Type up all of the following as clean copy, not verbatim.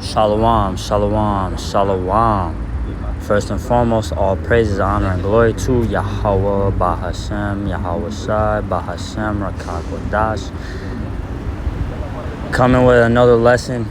Shalom, shalom, shalom. First and foremost, all praises, honor, and glory to Yahweh, Bahashem, Yahweh Shai, Bahashem, Rakak Wadash. Coming with another lesson.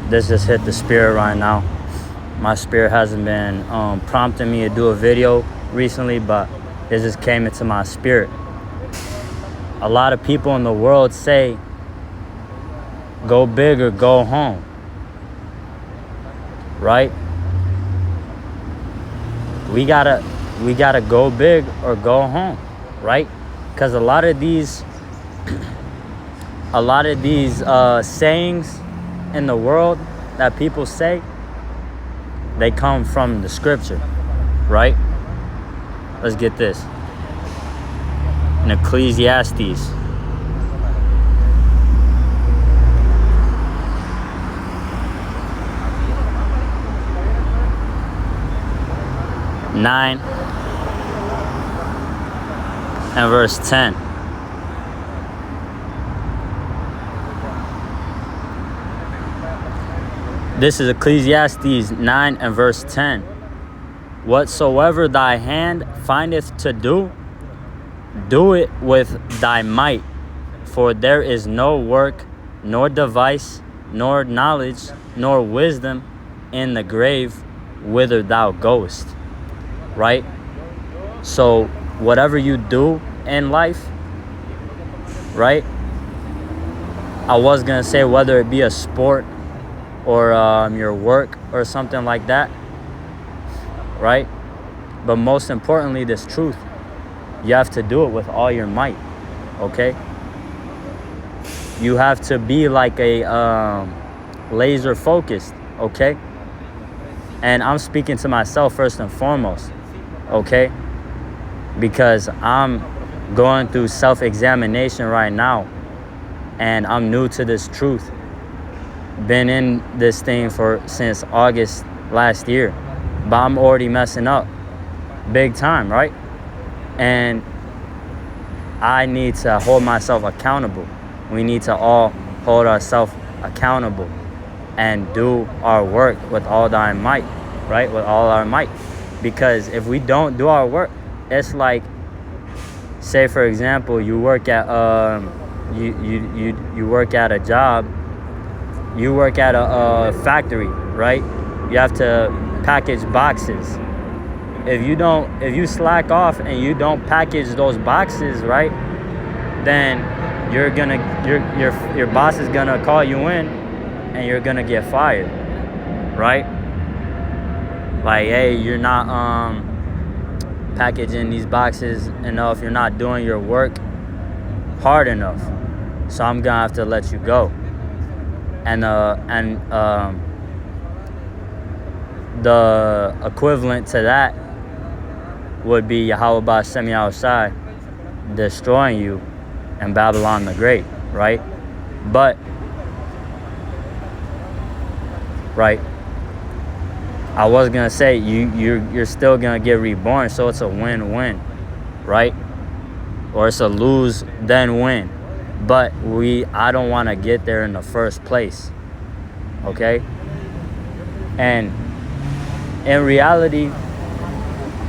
This just hit the spirit right now. My spirit hasn't been prompting me to do a video recently, but it just came into my spirit. A lot of people in the world say, go big or go home. Right? We gotta go big or go home, right? Because a lot of these sayings in the world that people say, they come from the scripture, right? Let's get this. In Ecclesiastes. (9) and verse 10. This is Ecclesiastes 9 and verse 10. Whatsoever thy hand findeth to do, do it with thy might, for there is no work, nor device, nor knowledge, nor wisdom in the grave whither thou goest. Right? So whatever you do in life, right? I was gonna say whether it be a sport or your work or something like that, right? But most importantly, this truth, you have to do it with all your might, okay? You have to be like a laser focused, okay? And I'm speaking to myself first and foremost, okay? Because I'm going through self-examination right now, and I'm new to this truth. Been in this thing since August last year, but I'm already messing up big time, right? And I need to hold myself accountable. We need to all hold ourselves accountable and do our work with all thy might, right? With all our might. Because if we don't do our work, it's like, say for example, you work at you work at a job, you work at a factory, right? You have to package boxes. If you slack off and you don't package those boxes, right, then your boss is gonna call you in and you're gonna get fired, right? Like, hey, you're not packaging these boxes enough, you're not doing your work hard enough, so I'm gonna have to let you go. And the equivalent to that would be Yahweh Ba'Shem Yahushai destroying you in Babylon the Great, right? But, right, I was gonna say you're still gonna get reborn, so it's a win-win, right? Or it's a lose then win. But I don't want to get there in the first place, okay? And in reality,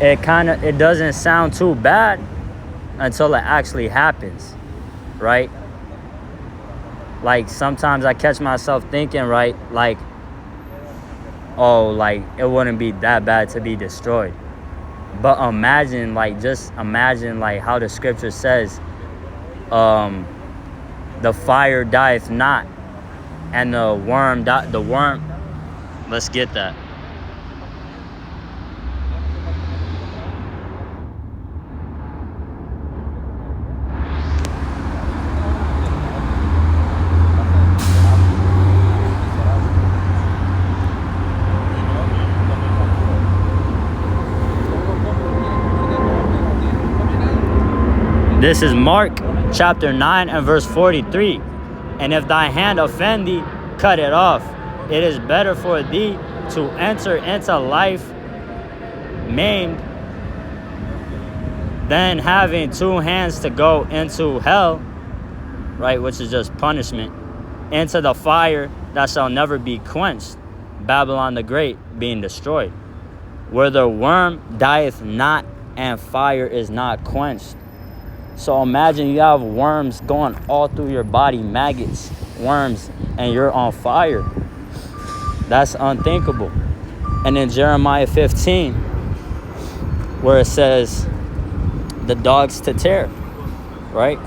it doesn't sound too bad until it actually happens, right? Like sometimes I catch myself thinking, right, like, oh, like it wouldn't be that bad to be destroyed. But just imagine like how the scripture says, the fire dieth not, and the worm, let's get that. This is Mark chapter 9 and verse 43. And if thy hand offend thee, cut it off. It is better for thee to enter into life maimed than having two hands to go into hell, right, which is just punishment, into the fire that shall never be quenched, Babylon the Great being destroyed, where the worm dieth not and fire is not quenched. So imagine you have worms going all through your body, maggots, worms, and you're on fire. That's unthinkable. And in Jeremiah 15, where it says the dogs to tear, right?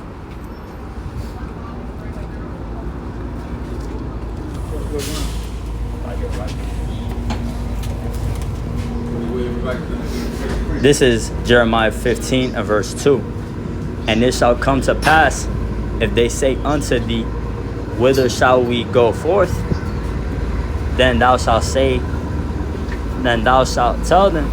This is Jeremiah 15 and verse 2. And it shall come to pass, if they say unto thee, whither shall we go forth? Then thou shalt tell them,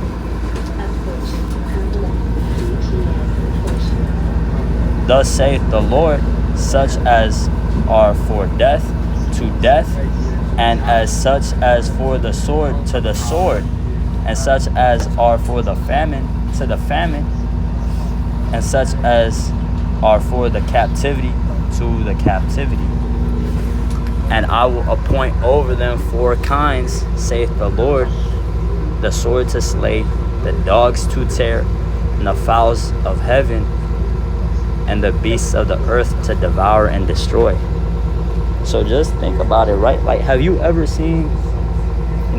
thus saith the Lord, such as are for death to death, and as such as for the sword to the sword, and such as are for the famine to the famine, and such as are for the captivity to the captivity. And I will appoint over them 4 kinds, saith the Lord, the sword to slay, the dogs to tear, and the fowls of heaven, and the beasts of the earth to devour and destroy. So just think about it, right? Like, have you ever seen,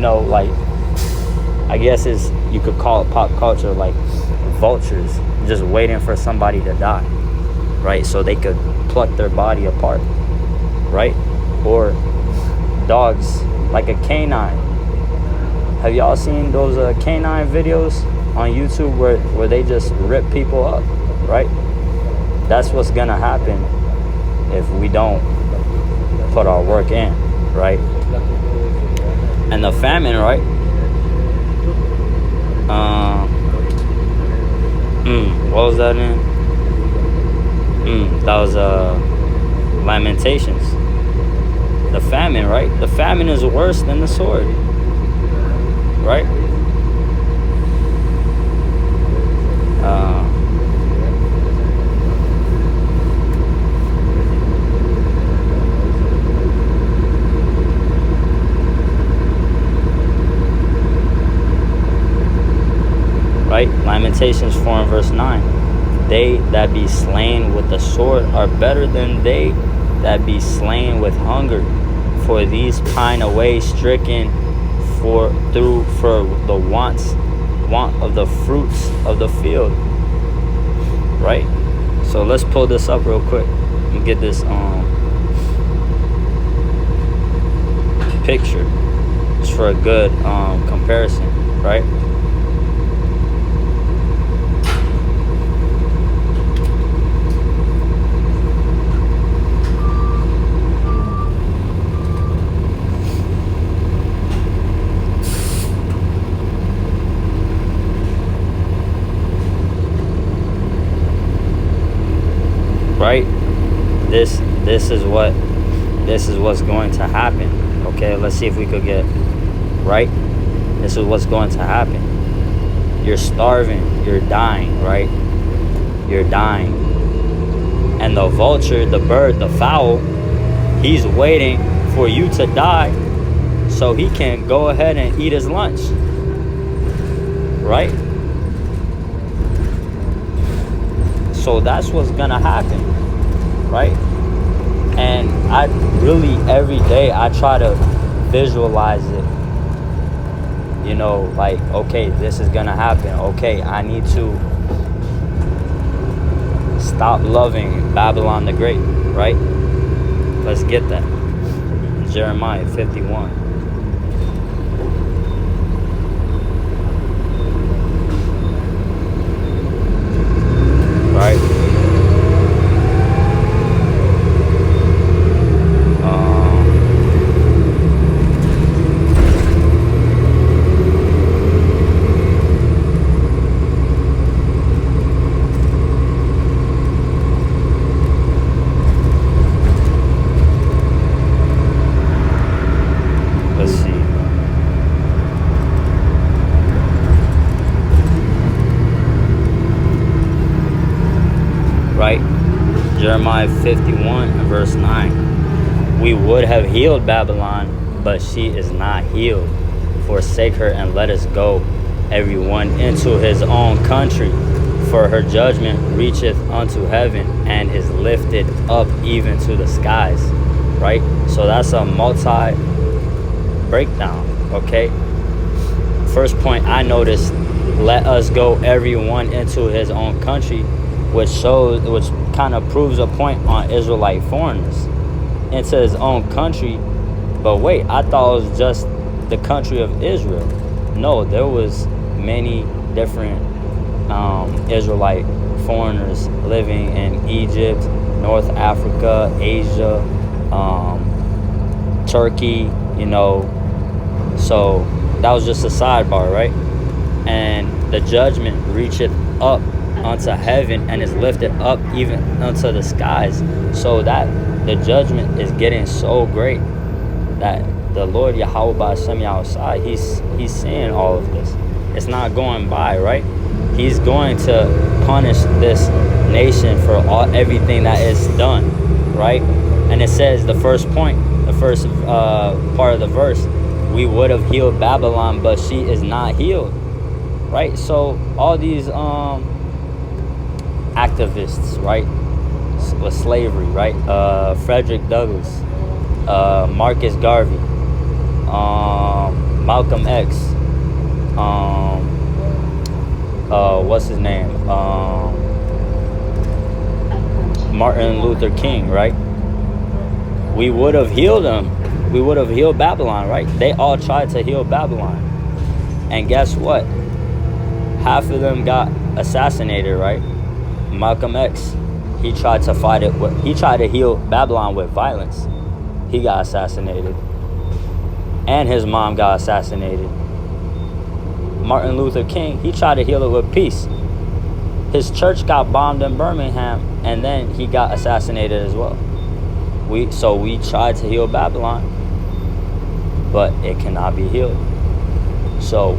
like, I guess you could call it pop culture, like vultures just waiting for somebody to die, right? So they could pluck their body apart, right? Or dogs, like a canine. Have y'all seen those canine videos on YouTube where they just rip people up, right? That's what's gonna happen if we don't put our work in, right? And the famine, right? What was that in? That was Lamentations. The famine, right? The famine is worse than the sword, right? Right? Lamentations 4 and verse 9. They that be slain with the sword are better than they that be slain with hunger. For these pine away, stricken for the want of the fruits of the field. Right? So let's pull this up real quick and get this picture. It's for a good comparison, right? Right? This is what's going to happen. Okay, let's see if we could get right. This is what's going to happen. You're starving, you're dying, right? You're dying. And the vulture, the bird, the fowl, he's waiting for you to die so he can go ahead and eat his lunch. Right? So that's what's gonna happen, right? And I really, every day, I try to visualize it. Like, okay, this is gonna happen. Okay, I need to stop loving Babylon the Great, right? Let's get that. Jeremiah 51. Right? Let's see. Right? Jeremiah 51 and verse 9. We would have healed Babylon, but she is not healed. Forsake her and let us go, everyone into his own country. For her judgment reacheth unto heaven and is lifted up even to the skies. Right? So that's a multi-breakdown, okay? First point I noticed, let us go everyone into his own country, which kind of proves a point on Israelite foreigners into his own country. But wait, I thought it was just the country of Israel. No, there was many different Israelite foreigners living in Egypt, North Africa, Asia, Turkey, so that was just a sidebar, right? And the judgment reacheth up unto heaven and is lifted up even unto the skies. So that the judgment is getting so great that the Lord Yahweh B'Hashem Yahushai, he's seeing all of this. It's not going by, right? He's going to punish this nation for everything that is done, right? And it says the first part of the verse, we would have healed Babylon, but she is not healed, right? So all these activists, right, with slavery, right? Frederick Douglass, Marcus Garvey, Malcolm X, what's his name? Martin Luther King, right? We would have healed them. We would have healed Babylon, right? They all tried to heal Babylon. And guess what? Half of them got assassinated, right? Malcolm X, he tried to heal Babylon with violence. He got assassinated. And his mom got assassinated. Martin Luther King, he tried to heal it with peace. His church got bombed in Birmingham, and then he got assassinated as well. We tried to heal Babylon, but it cannot be healed. So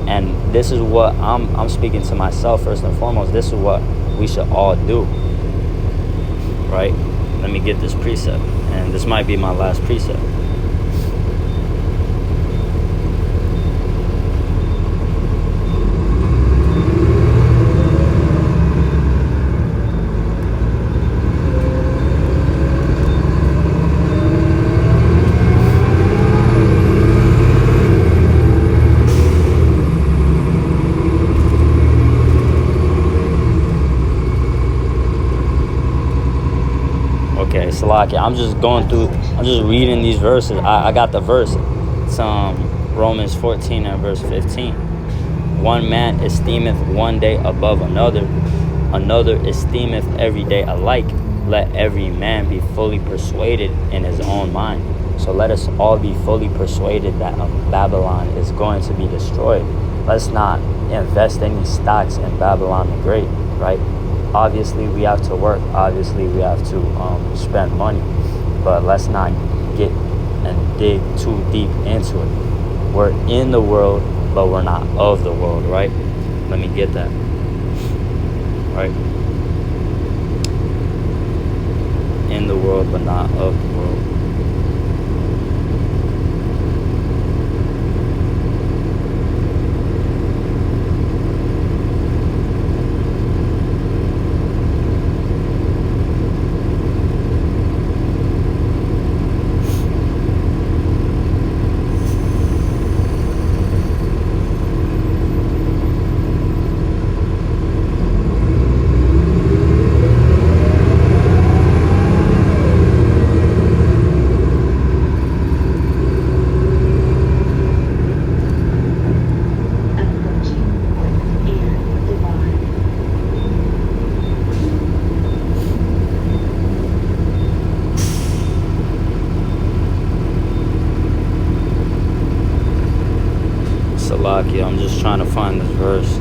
and this is what I'm speaking to myself first and foremost. This is what we should all do, right? Let me get this precept, and this might be my last precept. Okay, Salakia, I'm just reading these verses. I got the verse. It's Romans 14 and verse 15. One man esteemeth one day above another, another esteemeth every day alike. Let every man be fully persuaded in his own mind. So let us all be fully persuaded that Babylon is going to be destroyed. Let's not invest any stocks in Babylon the Great, right? Obviously, we have to work. Obviously, we have to spend money. But let's not get and dig too deep into it. We're in the world, but we're not of the world, right? Let me get that. Right? In the world, but not of the world. I'm just trying to find this verse.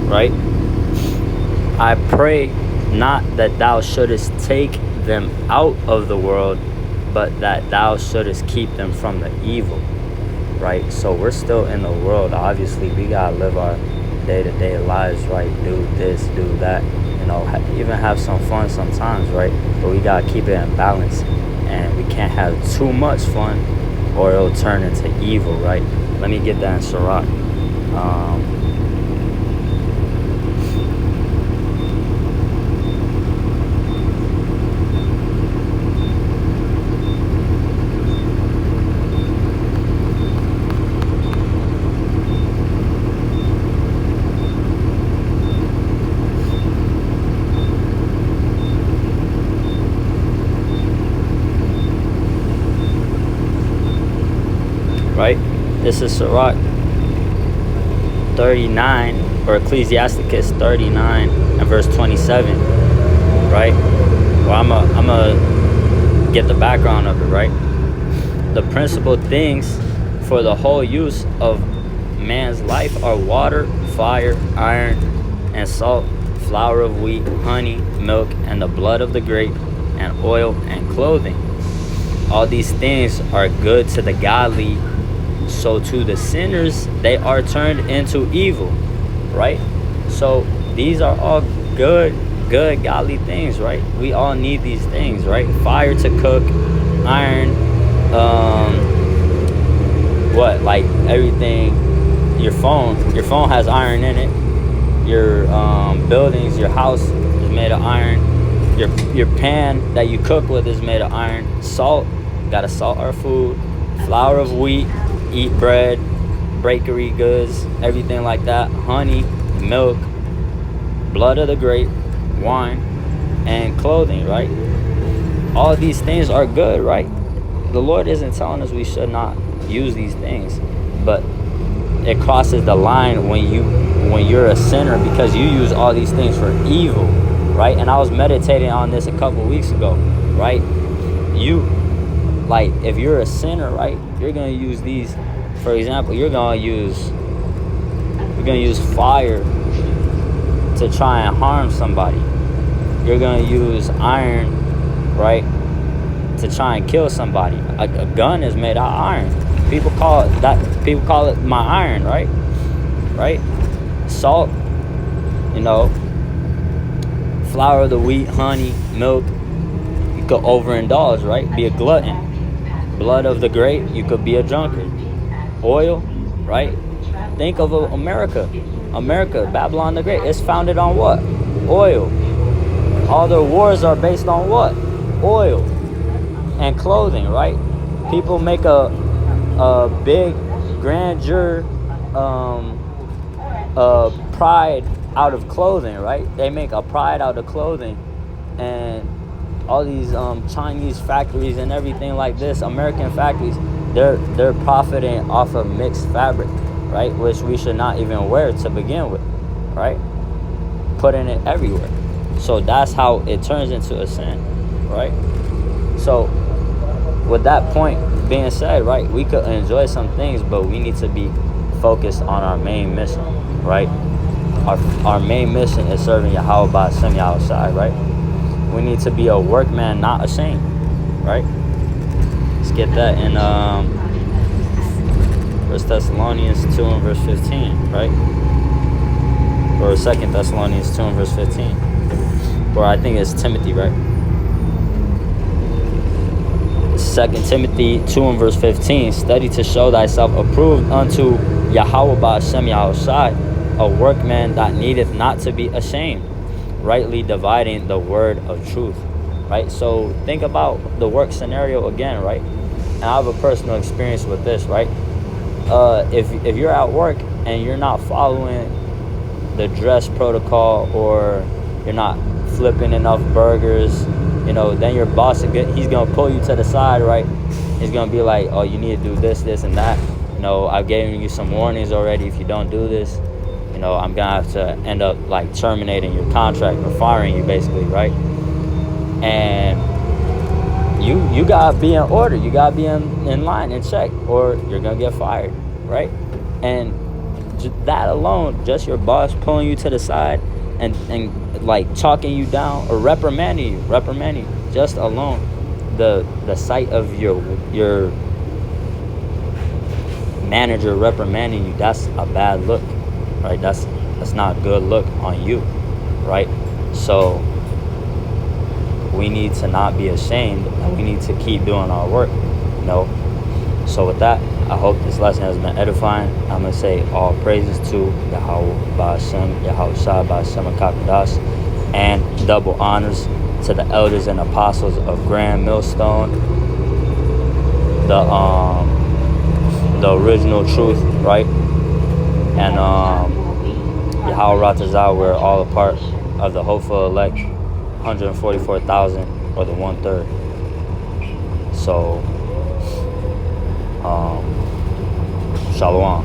Right? I pray not that thou shouldest take them out of the world, but that thou shouldest keep them from the evil, right? So we're still in the world. Obviously, we gotta live our day-to-day lives, right? Do this, do that, even have some fun sometimes, right? But we gotta keep it in balance, and we can't have too much fun or it'll turn into evil, right? Let me get that in Sirach. Right? This is Sirach 39, or Ecclesiasticus 39 and verse 27, right? Well, I'm gonna get the background of it, right? The principal things for the whole use of man's life are water, fire, iron, and salt, flour of wheat, honey, milk, and the blood of the grape, and oil and clothing. All these things are good to the godly, so to the sinners they are turned into evil, right? So these are all good godly things, right? We all need these things, right? Fire to cook, iron, like everything. Your phone has iron in it. Your buildings, your house is made of iron. Your pan that you cook with is made of iron. Salt, gotta salt our food. Flour of wheat, eat bread, bakery goods, everything like that. Honey, milk, blood of the grape, wine, and clothing, right? All these things are good, right? The Lord isn't telling us we should not use these things, but it crosses the line when you're a sinner, because you use all these things for evil, right? And I was meditating on this a couple weeks ago, right? If you're a sinner, right, you're gonna use these. For example, you're gonna use fire to try and harm somebody. You're gonna use iron, right, to try and kill somebody. A gun is made out of iron. People call it my iron, right? Right? Salt, flour of the wheat, honey, milk. You could overindulge, right? Be a glutton. Blood of the grape, you could be a drunkard. Oil, right? Think of America, Babylon the Great. It's founded on what? Oil. All their wars are based on what? Oil. And clothing, right? People make a big grandeur, pride out of clothing, right? They make a pride out of clothing, and all these Chinese factories and everything like this, American factories, they're profiting off of mixed fabric, right? Which we should not even wear to begin with, right? Putting it everywhere. So that's how it turns into a sin, right? So with that point being said, right, we could enjoy some things, but we need to be focused on our main mission, right? Our main mission is serving Yahweh Ba'ashem Yahushai, right? We need to be a workman, not ashamed, right? Let's get that in 1 Thessalonians 2 and verse 15, right? Or 2 Thessalonians 2 and verse 15. Or I think it's Timothy, right? 2 Timothy 2 and verse 15. Study to show thyself approved unto Yahweh Ba'ashem Yahushai, a workman that needeth not to be ashamed, rightly dividing the word of truth, right? So think about the work scenario again, right? And I have a personal experience with this, right? If you're at work and you're not following the dress protocol, or you're not flipping enough burgers, then your boss, he's gonna pull you to the side, right? He's gonna be like, oh, you need to do this, this, and that. I've given you some warnings already. If you don't do this, I'm gonna have to end up like terminating your contract or firing you, basically, right? And you gotta be in order. You gotta be in line and check, or you're gonna get fired, right? And that alone, just your boss pulling you to the side and like talking you down or reprimanding you, just alone, the sight of your manager reprimanding you, that's a bad look, right? That's not a good look on you, right? So we need to not be ashamed, and we need to keep doing our work, you know. So with that, I hope this lesson has been edifying. I'm going to say all praises to Yahweh Ba'ashem, Yahweh Shah Ba'ashem HaKadosh, and double honors to the elders and apostles of Grand Millstone, the original truth, right? And Yahweh Ratazah, we're all a part of the hopeful elect, 144,000, or the 1/3. So, Shalom.